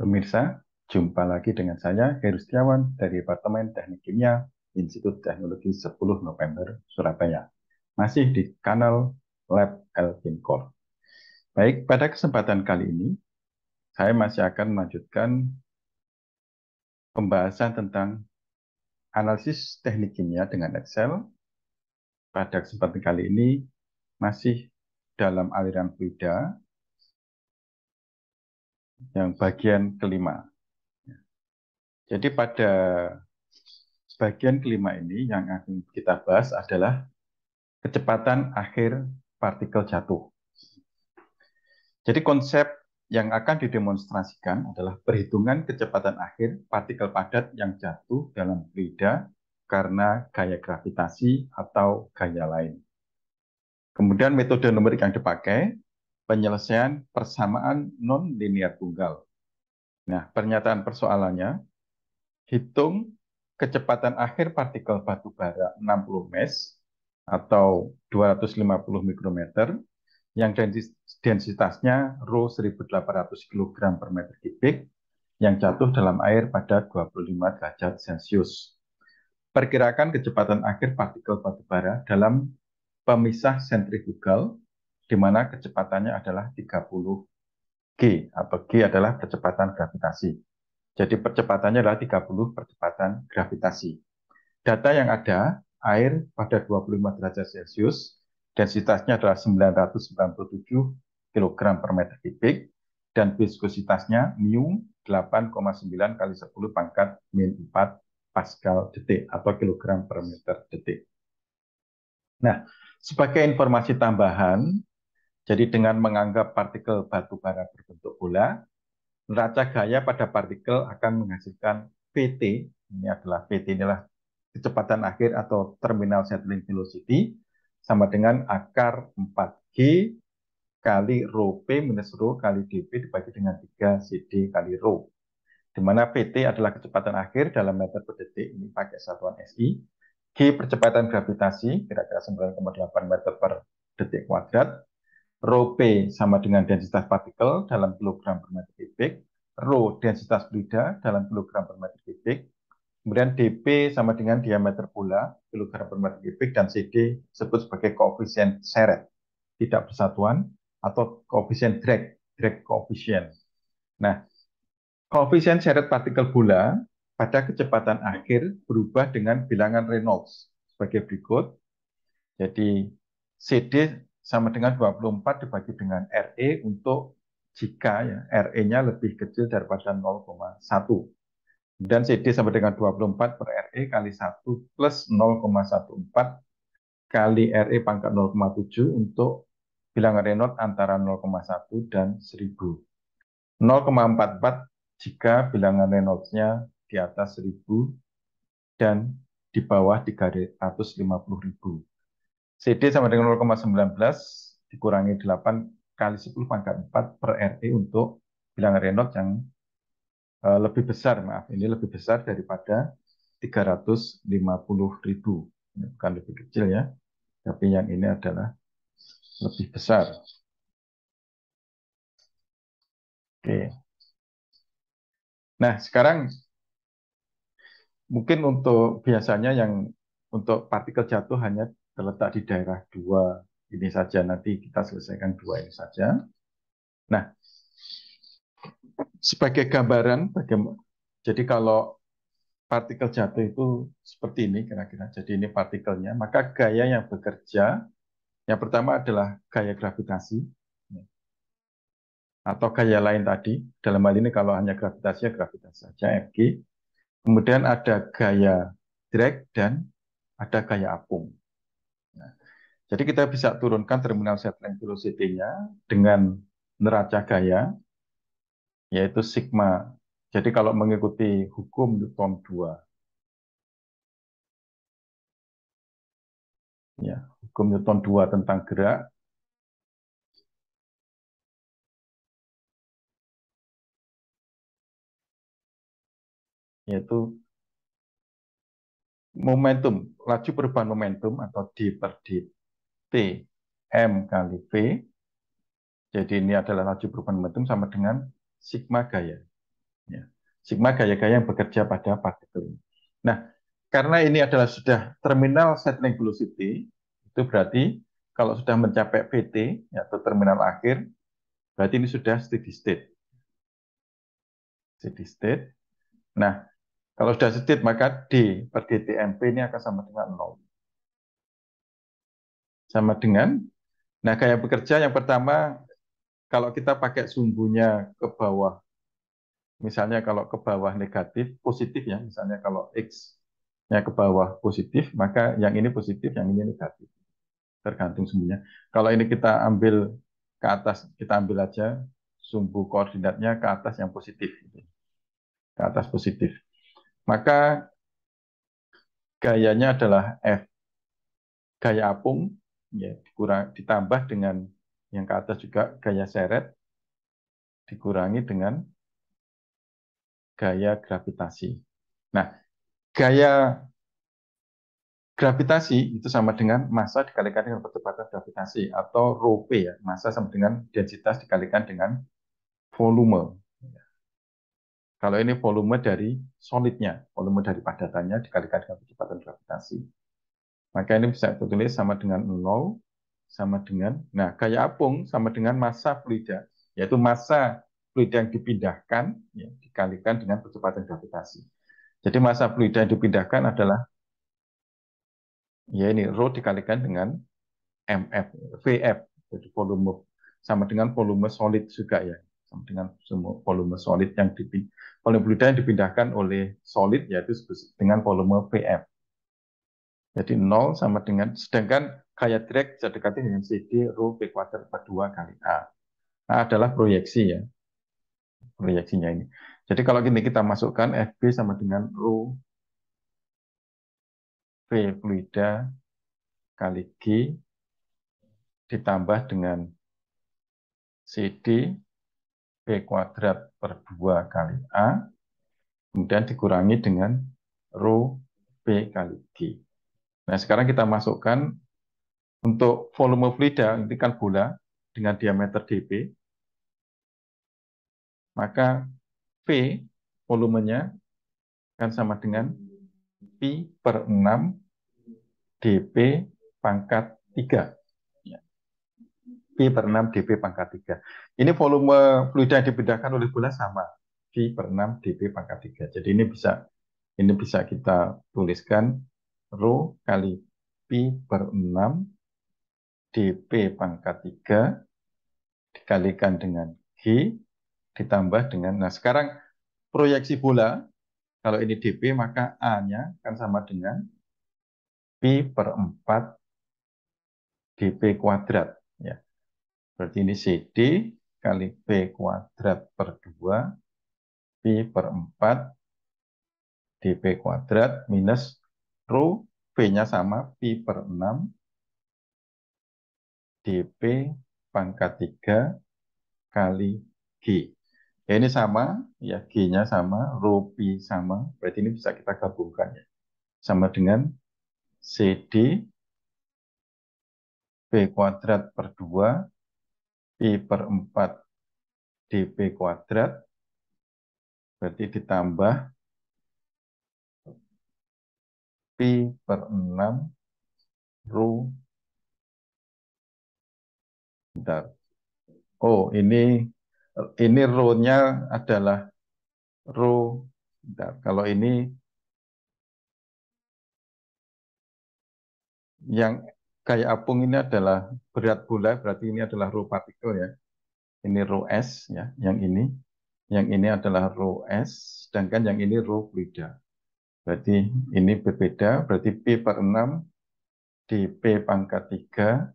Pemirsa, jumpa lagi dengan saya, Heru Setiawan dari Departemen Teknik Kimia, Institut Teknologi 10 November, Surabaya. Masih di kanal Lab Elvin Core. Baik, pada kesempatan kali ini, saya masih akan melanjutkan pembahasan tentang analisis teknik kimia dengan Excel. Pada kesempatan kali ini, masih dalam aliran fluida, yang bagian kelima. Jadi pada bagian kelima ini yang akan kita bahas adalah kecepatan akhir partikel jatuh. Jadi konsep yang akan didemonstrasikan adalah perhitungan kecepatan akhir partikel padat yang jatuh dalam fluida karena gaya gravitasi atau gaya lain. Kemudian metode numerik yang dipakai, penyelesaian persamaan non-linear tunggal. Nah, pernyataan persoalannya, hitung kecepatan akhir partikel batu bara 60 mesh atau 250 mikrometer yang densitasnya Rho 1800 kg per meter kubik yang jatuh dalam air pada 25 derajat Celcius. Perkirakan kecepatan akhir partikel batu bara dalam pemisah sentrifugal di mana kecepatannya adalah 30 G atau G adalah percepatan gravitasi. Jadi percepatannya adalah 30 percepatan gravitasi. Data yang ada, air pada 25 derajat Celcius, densitasnya adalah 997 kg per meter kubik, dan viskositasnya mu 8,9 kali 10 pangkat min 4 Pascal detik atau kilogram per meter detik. Nah, sebagai informasi tambahan, jadi dengan menganggap partikel batu bara berbentuk bola, neraca gaya pada partikel akan menghasilkan VT, ini adalah VT inilah kecepatan akhir atau terminal settling velocity, sama dengan akar 4G kali rho P minus rho kali dV dibagi dengan 3 CD kali rho. Di mana VT adalah kecepatan akhir dalam meter per detik, ini pakai satuan SI. G percepatan gravitasi, kira-kira 9,8 meter per detik kuadrat. Rho P sama dengan densitas partikel dalam kilogram per meter kubik. Rho densitas fluida dalam kilogram per meter kubik. Kemudian dP sama dengan diameter bola, kilogram per meter kubik, dan CD disebut sebagai koefisien seret, tidak bersatuan, atau koefisien drag, drag koefisien. Nah, koefisien seret partikel bola pada kecepatan akhir berubah dengan bilangan Reynolds sebagai berikut. Jadi, CD sama dengan 24 dibagi dengan RE untuk jika ya, RE-nya lebih kecil daripada 0,1. Dan CD sama dengan 24 per RE kali 1 plus 0,14 kali RE pangkat 0,7 untuk bilangan Reynolds antara 0,1 dan 1000. 0,44 jika bilangan Reynolds-nya di atas 1000 dan di bawah 350.000. CD sama dengan 0,19 dikurangi 8 kali 10 pangkat 4 per RE untuk bilangan Reynolds yang lebih besar, maaf, ini lebih besar daripada 350.000. Ini bukan lebih kecil ya, tapi yang ini adalah lebih besar. Oke. Nah, sekarang mungkin untuk biasanya yang untuk partikel jatuh hanya terletak di daerah 2 ini saja. Nanti kita selesaikan 2 ini saja. Nah, sebagai gambaran, jadi kalau partikel jatuh itu seperti ini kira-kira. Jadi ini partikelnya, maka gaya yang bekerja yang pertama adalah gaya gravitasi atau gaya lain tadi. Dalam hal ini kalau hanya gravitasi ya gravitasi saja Fg. Kemudian ada gaya drag dan ada gaya apung. Nah, jadi kita bisa turunkan terminal settling velocity-nya dengan neraca gaya yaitu sigma. Jadi kalau mengikuti hukum Newton 2, ya, hukum Newton 2 tentang gerak, yaitu momentum, laju perubahan momentum atau D per dt M kali V. Jadi ini adalah laju perubahan momentum sama dengan sigma gaya. Ya. Sigma gaya-gaya yang bekerja pada partikel. Nah, karena ini adalah sudah terminal settling velocity, itu berarti kalau sudah mencapai VT, atau terminal akhir, berarti ini sudah steady state. Steady state. Nah, kalau sudah steady state, maka D per dTmP ini akan sama dengan 0. Sama dengan, nah gaya bekerja yang pertama, kalau kita pakai sumbunya ke bawah, misalnya kalau ke bawah negatif, positif ya, misalnya kalau X-nya ke bawah positif, maka yang ini positif, yang ini negatif. Tergantung sumbunya. Kalau ini kita ambil ke atas, kita ambil aja sumbu koordinatnya ke atas yang positif. Ke atas positif. Maka gayanya adalah F. Gaya apung, ya, ditambah dengan yang ke atas juga gaya seret, dikurangi dengan gaya gravitasi. Nah, gaya gravitasi itu sama dengan massa dikalikan dengan percepatan gravitasi, atau rho P ya, massa sama dengan densitas dikalikan dengan volume. Kalau ini volume dari solidnya, volume dari padatannya dikalikan dengan percepatan gravitasi. Maka ini bisa ditulis sama dengan 0, sama dengan, nah gaya apung sama dengan massa fluida, yaitu massa fluida yang dipindahkan, ya, dikalikan dengan percepatan gravitasi. Jadi massa fluida yang dipindahkan adalah, ya ini, rho dikalikan dengan MF, VF, jadi volume, sama dengan volume solid juga ya, sama dengan volume solid yang volume fluida yang dipindahkan oleh solid, yaitu dengan volume VF. Jadi 0 sama dengan, sedangkan gaya drag bisa dikali dengan CD rho P kuadrat per 2 kali A. A adalah proyeksi ya, proyeksinya ini. Jadi kalau gini kita masukkan FB sama dengan rho V fluida kali G ditambah dengan CD P kuadrat per 2 kali A, kemudian dikurangi dengan rho P kali G. Nah, sekarang kita masukkan untuk volume fluida, ini kan bola dengan diameter dp, maka V volumenya kan sama dengan Pi per 6 dp pangkat 3. Pi per 6 dp pangkat 3. Ini volume fluida yang dipindahkan oleh bola sama, Pi per 6 dp pangkat 3. Jadi ini bisa kita tuliskan rho kali Pi per 6 dp pangkat 3 dikalikan dengan G ditambah dengan, nah sekarang proyeksi bola, kalau ini dp maka A-nya kan sama dengan Pi per 4 dp kuadrat. Ya. Berarti ini CD kali P kuadrat per 2 Pi per 4 dp kuadrat minus rho, V-nya sama Pi per 6 dp pangkat 3 kali G. Ya, ini sama, ya G-nya sama, rho Pi sama, berarti ini bisa kita gabungkan ya. Sama dengan CD P kuadrat per 2 Pi per 4 dp kuadrat, berarti ditambah Pi per 6 rho, bentar. Oh, ini rho-nya adalah rho, bentar. Kalau ini yang kayak apung ini adalah berat bola, berarti ini adalah rho partikel ya. Ini rho S ya, yang ini adalah rho S, sedangkan yang ini rho fluida. Berarti ini berbeda, berarti P per 6 dp pangkat 3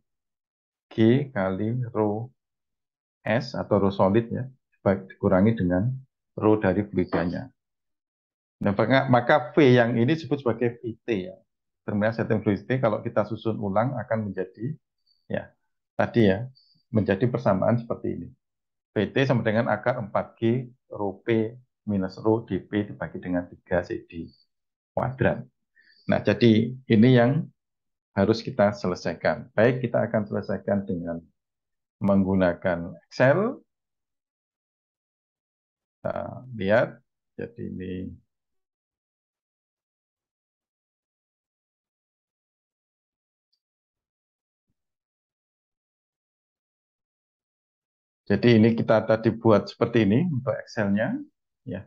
G kali rho S atau rho solid ya, dikurangi dengan rho dari fluidanya. Nah, maka V yang ini disebut sebagai VT ya. Terminal settling velocity kalau kita susun ulang akan menjadi, ya tadi ya, menjadi persamaan seperti ini. VT sama dengan akar 4G rho P minus rho dP dibagi dengan 3 CD kuadrat. Nah, jadi ini yang harus kita selesaikan. Baik, kita akan selesaikan dengan menggunakan Excel. Kita lihat Jadi ini, kita tadi buat seperti ini untuk Excel-nya, ya.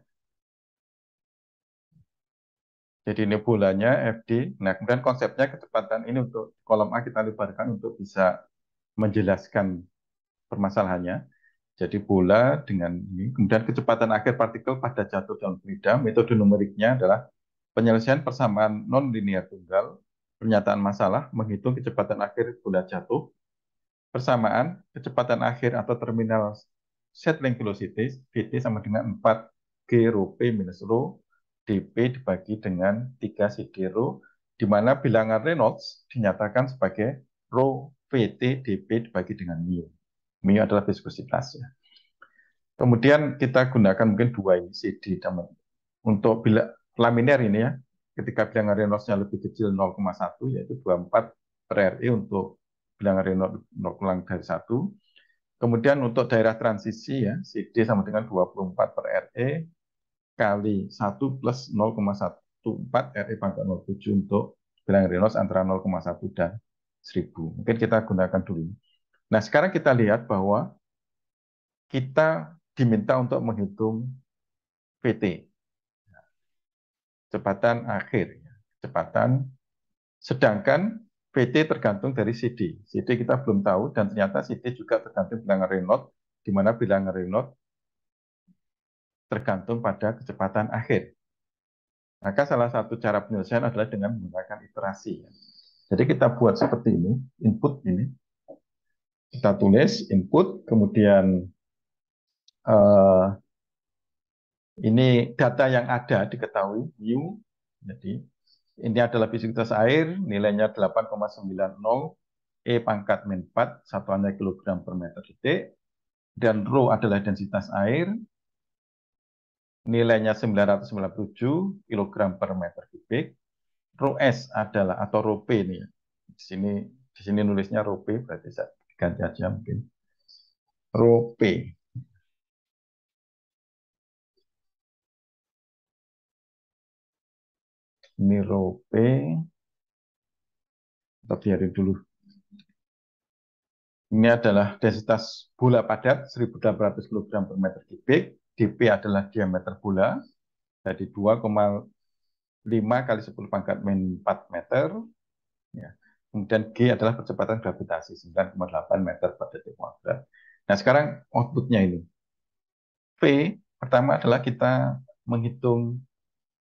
Jadi ini bulannya FD. Nah, kemudian konsepnya kecepatan ini untuk kolom A kita lebarkan untuk bisa menjelaskan permasalahannya. Jadi bola dengan ini, kemudian kecepatan akhir partikel pada jatuh dalam fluida, metode numeriknya adalah penyelesaian persamaan non-linear tunggal, pernyataan masalah, menghitung kecepatan akhir bola jatuh, persamaan kecepatan akhir atau terminal settling velocity, VT sama dengan 4 G rho P minus rho dP dibagi dengan 3 CD rho, di mana bilangan Reynolds dinyatakan sebagai rho VT dP dibagi dengan mu. Mu adalah viskositas, ya. Kemudian kita gunakan mungkin dua ini, CD dan untuk bila laminer ini, ya, ketika bilangan Reynolds-nya lebih kecil 0,1, yaitu 24 per RE untuk bilangan Reynolds 0 dari 1. Kemudian untuk daerah transisi, ya, CD sama dengan 24 per RE kali 1 plus 0,14 RE pangkat 07 untuk bilangan Reynolds antara 0,1 dan 1000. Mungkin kita gunakan dulu. Nah, sekarang kita lihat bahwa kita diminta untuk menghitung VT, kecepatan akhir, kecepatan, sedangkan VT tergantung dari CD. CD kita belum tahu, dan ternyata CD juga tergantung bilangan Reynolds, di mana bilangan Reynolds tergantung pada kecepatan akhir. Maka salah satu cara penyelesaian adalah dengan menggunakan iterasi. Jadi kita buat seperti ini, input ini, kita tulis input, kemudian eh, ini data yang ada diketahui, mu, jadi ini adalah viskositas air, nilainya 8,90, E pangkat min 4, satuannya kilogram per meter detik, dan rho adalah densitas air, nilainya 997 kilogram per meter kubik, rho S adalah, atau rho P ini, di sini nulisnya rho P, berarti saya ganti aja mungkin, rho P. Ini rho P, kita biarin dulu. Ini adalah densitas bola padat 1.800 kg per meter kubik. dP adalah diameter bola, jadi 2,5 kali 10 pangkat min 4 meter. Ya. Kemudian G adalah percepatan gravitasi 9,8 meter per detik kuadrat. Nah, sekarang outputnya ini. V pertama adalah kita menghitung,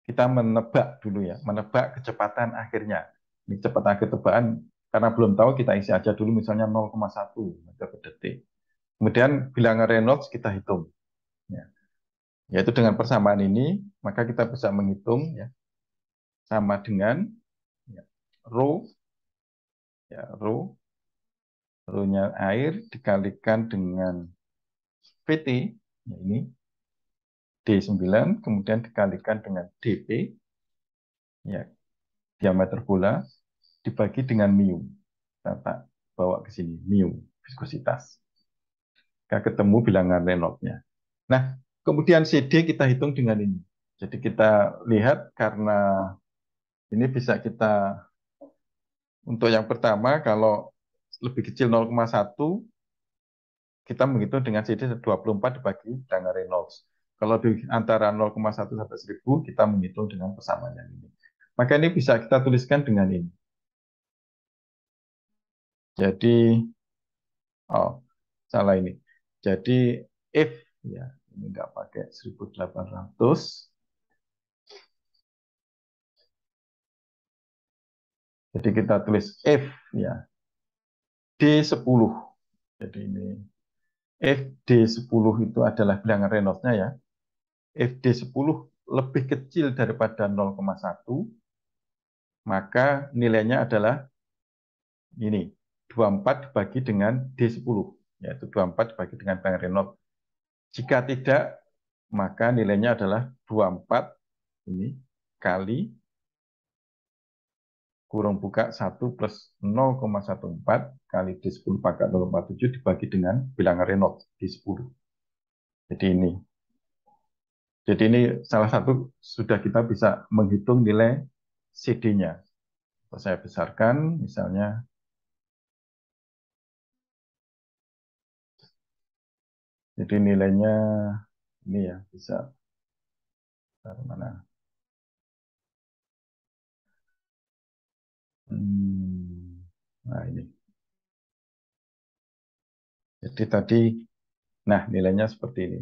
kita menebak dulu, ya, menebak kecepatan akhirnya. Ini kecepatan akhir tebakan, karena belum tahu kita isi aja dulu misalnya 0,1 meter per detik. Kemudian bilangan Reynolds kita hitung, ya. Yaitu dengan persamaan ini, maka kita bisa menghitung, ya, sama dengan, ya, rho, ya, rho-nya air dikalikan dengan VT, ya, ini D9, kemudian dikalikan dengan dP, ya, diameter bola, dibagi dengan mu. Kita bawa ke sini, mu, viskositas. Kita ketemu bilangan Reynolds-nya. Nah, kemudian CD kita hitung dengan ini. Jadi kita lihat, karena ini bisa kita, untuk yang pertama, kalau lebih kecil 0,1, kita menghitung dengan CD 24 dibagi dengan Reynolds. Kalau di antara 0,1 sampai 1000, kita menghitung dengan persamaan yang ini. Maka ini bisa kita tuliskan dengan ini. Jadi, oh, salah ini. Jadi, if, ya, ini nggak pakai 1800. Jadi kita tulis if, ya, D10. Jadi ini if D10 itu adalah bilangan Reynolds-nya, ya. If D10 lebih kecil daripada 0,1, maka nilainya adalah ini, 24 dibagi dengan D10, yaitu 24 dibagi dengan bilangan Reynolds. Jika tidak, maka nilainya adalah 24 ini kali kurung buka 1 plus 0,14 kali D10 pangkat 0,47 dibagi dengan bilangan Reynolds D10. Jadi ini. Jadi ini salah satu sudah kita bisa menghitung nilai CD-nya. Saya besarkan, misalnya, jadi nilainya ini ya, bisa dari mana? Nah ini. Jadi tadi, nah nilainya seperti ini.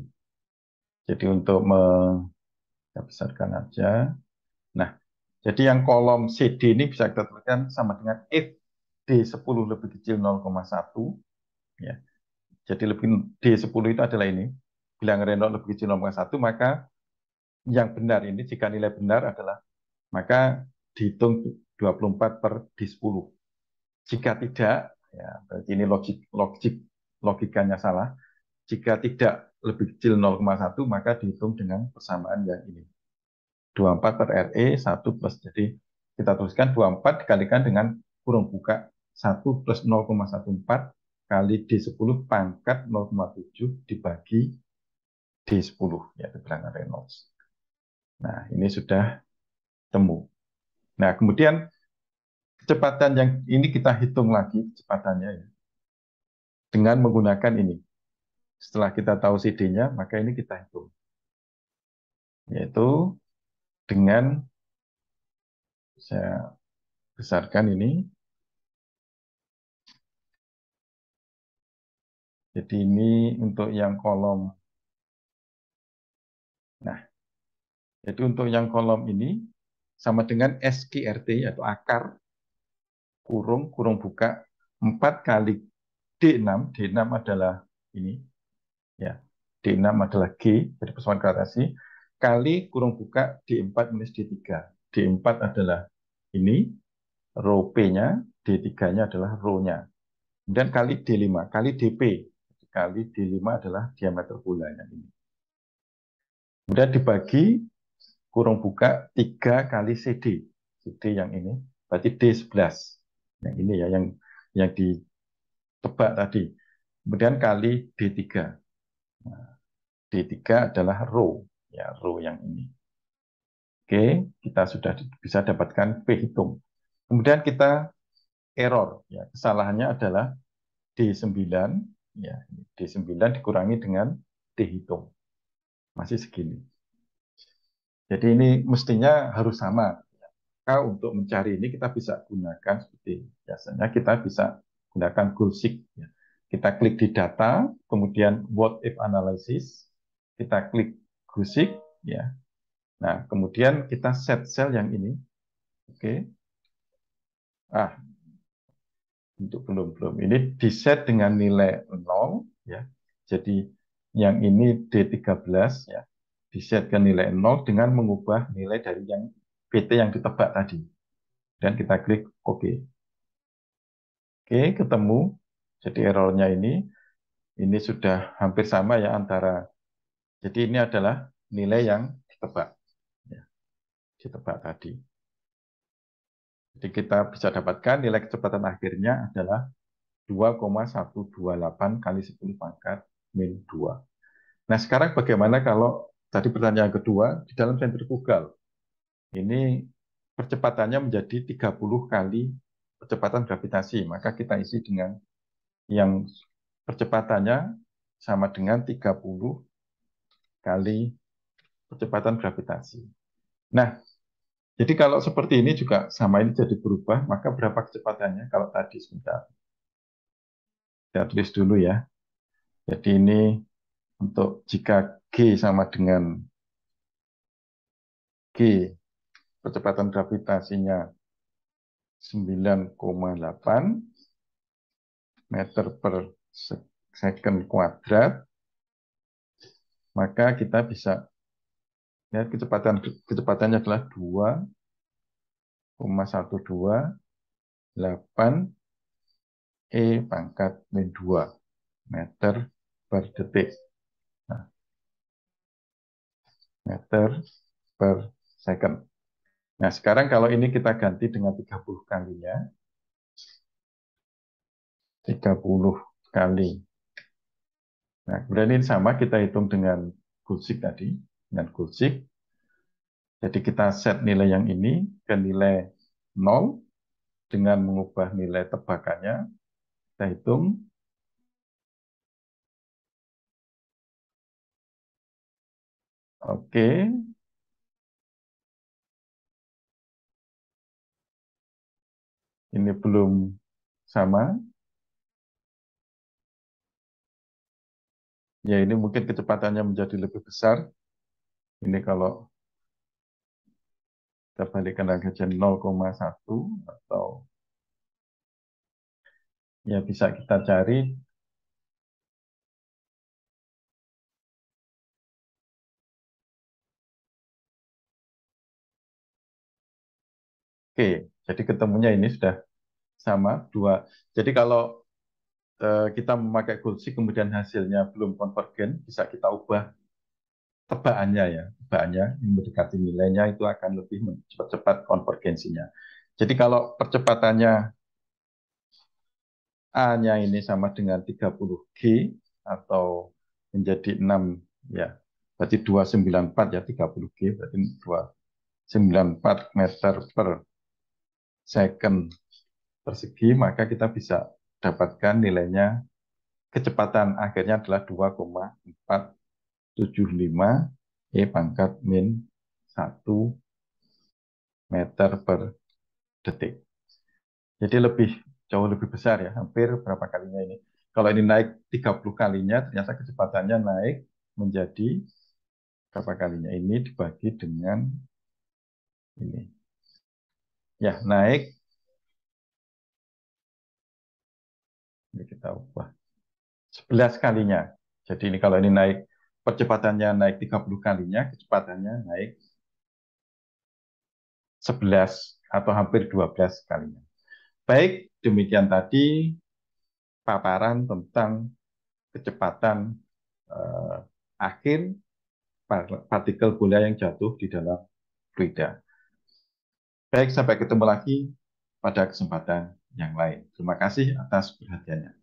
Jadi untuk saya besarkan aja. Nah, jadi yang kolom CD ini bisa kita tuliskan sama dengan if D10 lebih kecil 0,1, ya. Jadi D10 itu adalah ini. Bilangan Reynolds lebih kecil 0,1, maka yang benar ini, jika nilai benar adalah, maka dihitung 24 per D10. Jika tidak, ya berarti ini logikanya salah. Jika tidak lebih kecil 0,1, maka dihitung dengan persamaan yang ini. 24 per RE 1 plus, jadi kita tuliskan 24 dikalikan dengan kurung buka 1 plus 0,14 kali D10 pangkat 0,7 dibagi D10, yaitu bilangan Reynolds. Nah, ini sudah temu. Nah, kemudian kecepatan yang ini kita hitung lagi kecepatannya ya, dengan menggunakan ini. Setelah kita tahu CD-nya, maka ini kita hitung. Yaitu dengan, saya besarkan ini. Jadi ini untuk yang kolom. Nah, jadi untuk yang kolom ini sama dengan SQRT atau akar kurung buka 4 kali D6. D6 adalah ini ya. D6 adalah G, jadi persamaan gravitasi, kali kurung buka D4 minus D3. D4 adalah ini, rho P-nya, D3-nya adalah rho-nya. Kemudian kali D5, kali DP. Kali D5 adalah diameter bolanya ini. Kemudian dibagi kurung buka 3 kali CD. CD yang ini, berarti D11. Yang ini ya, yang ditebak tadi. Kemudian kali D3. Nah, D3 adalah rho, ya rho yang ini. Oke, kita sudah bisa dapatkan P hitung. Kemudian kita error, ya kesalahannya adalah D9, ya D9 dikurangi dengan D hitung. Masih segini. Jadi ini mestinya harus sama. Maka untuk mencari ini kita bisa gunakan seperti biasanya kita bisa gunakan Gulsik. Ya. Kita klik di data, kemudian what if analysis, kita klik Gulsik, ya. Nah, kemudian kita set sel yang ini. Oke. Ah, untuk belum. Ini di set dengan nilai 0, ya. Jadi yang ini D13, ya. Di set ke nilai 0 dengan mengubah nilai dari yang PT yang ditebak tadi. Dan kita klik OK. Oke, ketemu. Jadi errornya ini sudah hampir sama ya antara. Jadi ini adalah nilai yang ditebak, ya, ditebak tadi. Jadi kita bisa dapatkan nilai kecepatan akhirnya adalah 2,128 kali 10 pangkat min 2. Nah sekarang bagaimana kalau tadi pertanyaan kedua di dalam sentrifugal ini percepatannya menjadi 30 kali percepatan gravitasi, maka kita isi dengan yang percepatannya sama dengan 30 kali percepatan gravitasi. Nah, jadi kalau seperti ini juga sama, ini jadi berubah, maka berapa kecepatannya? Kalau tadi sebentar, saya tulis dulu ya. Jadi ini untuk jika G sama dengan G, percepatan gravitasinya 9,8 meter per second kuadrat, maka kita bisa lihat kecepatannya adalah 2,128 E pangkat min 2 meter per detik. Nah, meter per second. Nah, sekarang kalau ini kita ganti dengan 30 kalinya, 30 kali. Nah, kemudian ini sama kita hitung dengan Gulsik tadi. dengan gulsik. Jadi kita set nilai yang ini ke nilai 0 dengan mengubah nilai tebakannya. Kita hitung. Oke, ini belum sama. Ya, ini mungkin kecepatannya menjadi lebih besar. Ini kalau kita balikkan lagi jadi 0,1 atau ya bisa kita cari. Oke, jadi ketemunya ini sudah sama dua. Jadi kalau kita memakai gulsik kemudian hasilnya belum konvergen, bisa kita ubah tebakannya ya. Tebakannya yang mendekati nilainya itu akan lebih cepat konvergensinya. Jadi kalau percepatannya A-nya ini sama dengan 30G atau menjadi 6 ya. Berarti 294 ya 30G berarti 294 meter per second persegi, maka kita bisa dapatkan nilainya kecepatan akhirnya adalah 2,475 E pangkat min 1 meter per detik. Jadi jauh lebih besar ya, hampir berapa kalinya ini. Kalau ini naik 30 kalinya, ternyata kecepatannya naik menjadi berapa kalinya. Ini dibagi dengan ini. Ya, naik, ini kita ubah 11 kalinya. Jadi ini kalau ini naik, percepatannya naik 30 kalinya, kecepatannya naik 11 atau hampir 12 kalinya. Baik, demikian tadi paparan tentang kecepatan eh, akhir partikel bola yang jatuh di dalam fluida. Baik, sampai ketemu lagi pada kesempatan yang lain. Terima kasih atas perhatiannya.